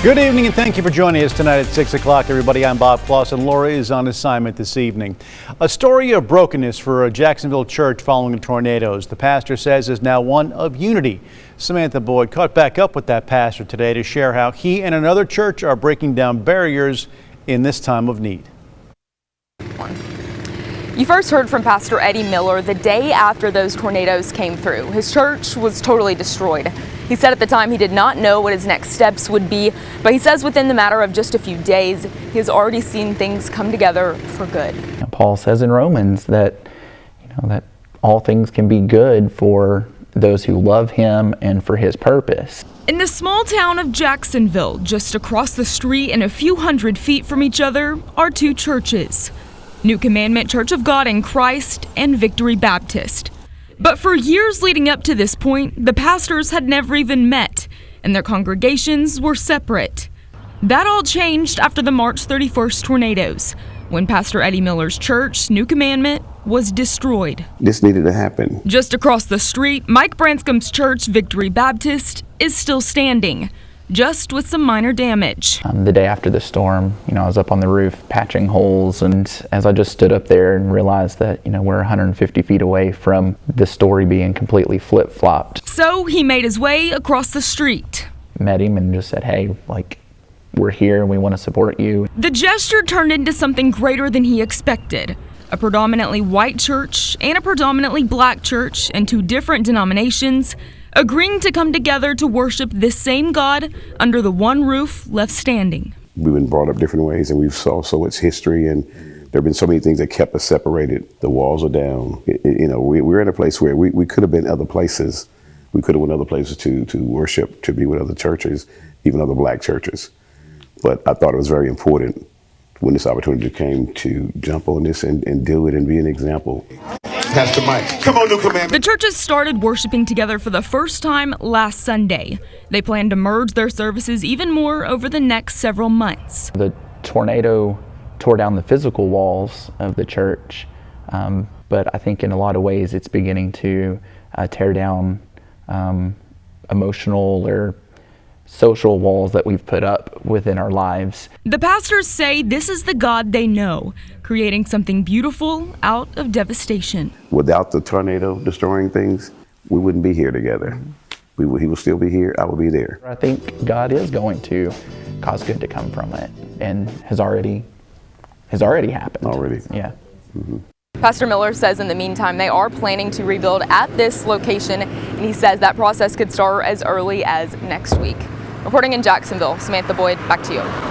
Good evening and thank you for joining us tonight at 6 o'clock, everybody. I'm Bob Clausen. Lori is on assignment this evening. A story of brokenness for a Jacksonville church following the tornadoes. The pastor says is now one of unity. Samantha Boyd caught back up with that pastor today to share how he and another church are breaking down barriers in this time of need. You first heard from Pastor Eddie Miller the day after those tornadoes came through. His church was totally destroyed. He said at the time he did not know what his next steps would be, but he says within the matter of just a few days, he has already seen things come together for good. Paul says in Romans that, that all things can be good for those who love him and for his purpose. In the small town of Jacksonville, just across the street and a few hundred feet from each other, are two churches: New Commandment Church of God in Christ and Victory Baptist. But for years leading up to this point, the pastors had never even met, and their congregations were separate. That all changed after the March 31st tornadoes, when Pastor Eddie Miller's church, New Commandment, was destroyed. This needed to happen. Just across the street, Mike Branscom's church, Victory Baptist, is still standing, just with some minor damage. The day after the storm, I was up on the roof patching holes, and as I just stood up there and realized that, we're 150 feet away from the story being completely flip-flopped. So he made his way across the street. Met him and just said, hey, we're here and we want to support you. The gesture turned into something greater than he expected. A predominantly white church and a predominantly black church and two different denominations agreeing to come together to worship this same God under the one roof left standing. We've been brought up different ways and we've saw so much history, and there have been so many things that kept us separated. The walls are down. We're in a place where we could have been other places. We could have went other places to worship, to be with other churches, even other black churches. But I thought it was very important when this opportunity came to jump on this and do it and be an example. Pastor Mike, come on, New Commandment. The churches started worshiping together for the first time last Sunday. They plan to merge their services even more over the next several months. The tornado tore down the physical walls of the church, but I think in a lot of ways it's beginning to tear down emotional or social walls that we've put up within our lives. The pastors say this is the God they know, creating something beautiful out of devastation. Without the tornado destroying things, we wouldn't be here together. He will still be here, I will be there. I think God is going to cause good to come from it, and has already happened. Already? Yeah. Mm-hmm. Pastor Miller says in the meantime they are planning to rebuild at this location, and he says that process could start as early as next week. Reporting in Jacksonville, Samantha Boyd, back to you.